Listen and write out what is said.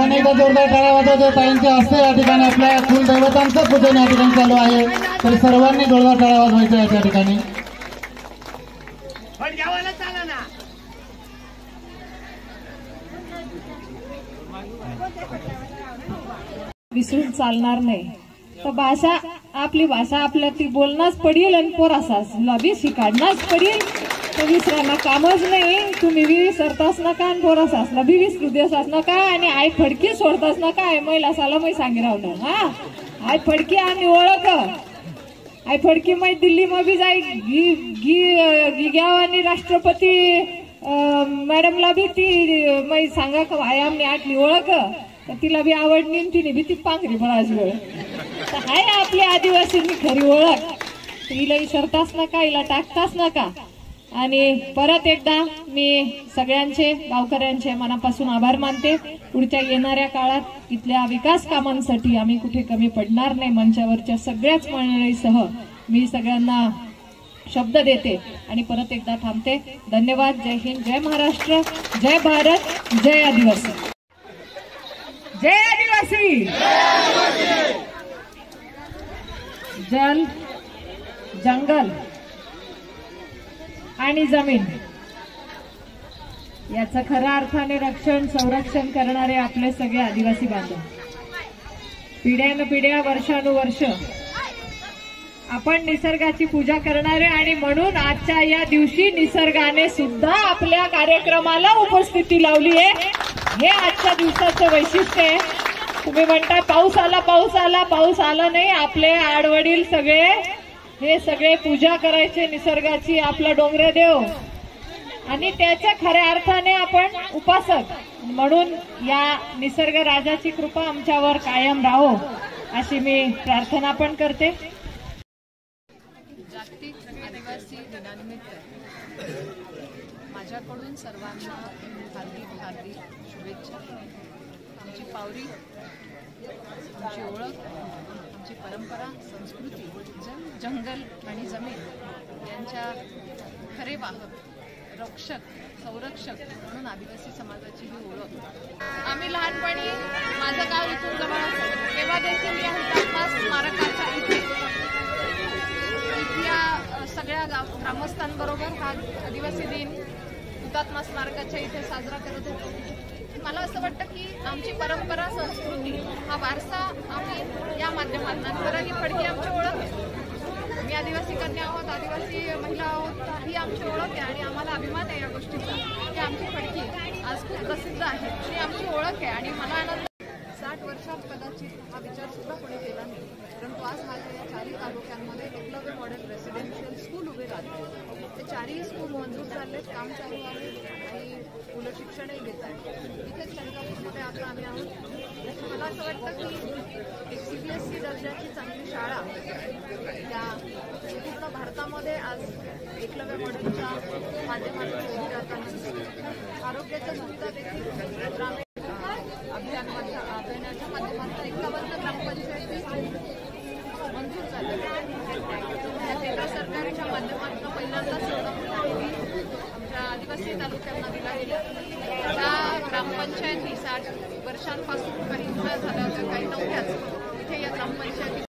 सर्वांनी एकदा जोरदार टाळ्या वाजवायच्या। ताईंच्या हस्ते या ठिकाणी आपल्या कुलदैवतांचं पूजन या ठिकाणी चालू आहे, तर सर्वांनी जोरदार टाळ्या वाजवायच्या या ठिकाणी। विसरून चालणार नाही। तर भाषा आपली भाषा आपल्या ती बोलणाच पडेल आणि पोरासाच लबी शिकाडणाच पडेल। तर विसरांना कामच नाही, तुम्ही विसरताच नका आणि पोरासाच लबी विसरू देसाच नका आणि आई फडकी सोडताच नका। आई महिला साला मी सांगी राहतो हा आई फडकी आम्ही ओळख आई फडकी मै दिल्ली मध्ये जाई गिग्याव आणि राष्ट्रपती मॅडमला बी ती मै सांगा का आई आम्ही आटली ओळख, तर तिला बी आवडली तिने बी ती पांघरी बराच वेळ। तर हाय आपली आदिवासींनी खरी ओळख, हिला विसरताच नका, हिला टाकताच नका। आणि परत एकदा मी सगळ्यांचे गावकऱ्यांचे मनापासून आभार मानते। पुढच्या येणाऱ्या काळात इथल्या विकास कामांसाठी आम्ही कुठे कमी पडणार नाही। मंचावरच्या सगळ्याच मंडळीसह मी सगळ्यांना शब्द देते आणि परत एकदा थांबते। धन्यवाद। जय हिंद, जय महाराष्ट्र, जय भारत, जय आदिवासी, जय आदिवासी। जल, जंगल आणि जमीन याचं खऱ्या अर्थाने रक्षण संरक्षण करणारे आपले सगळे आदिवासी बांधव। पिढ्यानपिढ्या वर्षानुवर्ष आपण निसर्गाची पूजा करणारे आणि म्हणून आजच्या या दिवशी निसर्गाने सुद्धा आपल्या कार्यक्रमाला उपस्थिती लावली आहे। हे आजच्या दिवसाचं वैशिष्ट्य आहे। तुम्ही म्हणता पाऊस आला पाऊस आला, पाऊस आला नाही। आपले आडवडील सगळे हे सगळे पूजा करायचे निसर्गाची, आपला डोंगरे देव, आणि त्याच्या खऱ्या अर्थाने आपण उपासक म्हणून या निसर्ग राजाची कृपा आमच्यावर कायम राहो अशी मी प्रार्थना पण करते। जागतिक आदिवासी दिनानिमित्त माझ्याकडून सर्वांना हार्दिक हार्दिक शुभेच्छा। आमची पावरी, आमची ओळख, आमची परंपरा, संस्कृती, जंगल आणि जमीन यांच्या खरे वाहक, रक्षक, संरक्षक म्हणून आदिवासी समाजाची ही ओळख। आम्ही लहानपणी, माझं गाव इथून जवळ असेल तेव्हा देखील या हुतात्मा स्मारकाच्या इथल्या सगळ्या ग्रामस्थांबरोबर हा आदिवासी दिन हुतात्मा स्मारकाच्या इथे साजरा करत होतो। मला असं वाटतं की आमची परंपरा, संस्कृती, हा वारसा आम्ही या माध्यमातून खरं ही फडकी आमची ओळख आहे। आम्ही आदिवासी कन्या आहोत, आदिवासी महिला आहोत, ही आमची ओळख आहे आणि आम्हाला अभिमान आहे या गोष्टीचा की आमची फडकी आज खूप प्रसिद्ध आहे, ही आमची ओळख आहे। आणि मला आनंद 60 वर्षात कदाचित हा विचार सुद्धा कोणी केला नाही, परंतु आज माझ्या या चारही तालुक्यांमध्ये एकलव्य मॉडेल रेसिडेन्शियल स्कूल उभे राहते। ते चारही स्कूल मंजूर झालेत, काम चालू आहे आणि मुलं शिक्षणही घेत आहेत। इथेच शंकापूरमध्ये आता आम्ही आहोत। मला असं वाटतं की एक CBSE दर्जाची चांगली शाळा या पूर्ण भारतामध्ये आज एकलव्य मॉडेलच्या माध्यमातून उभी राहताना आरोग्याच्या सुविधा देखील ग्रामीण अभियानाच्या माध्यमातून 51 ग्रामपंचायती मंजूर झाल्या। या केंद्र सरकारच्या माध्यमातून पहिल्यांदाच एवढा मोठा निधी आमच्या आदिवासी तालुक्यांना दिला गेला। त्या ग्रामपंचायती 60 वर्षांपासून काही झाल्या होत्या, काही नव्हत्याच। इथे या ग्रामपंचायती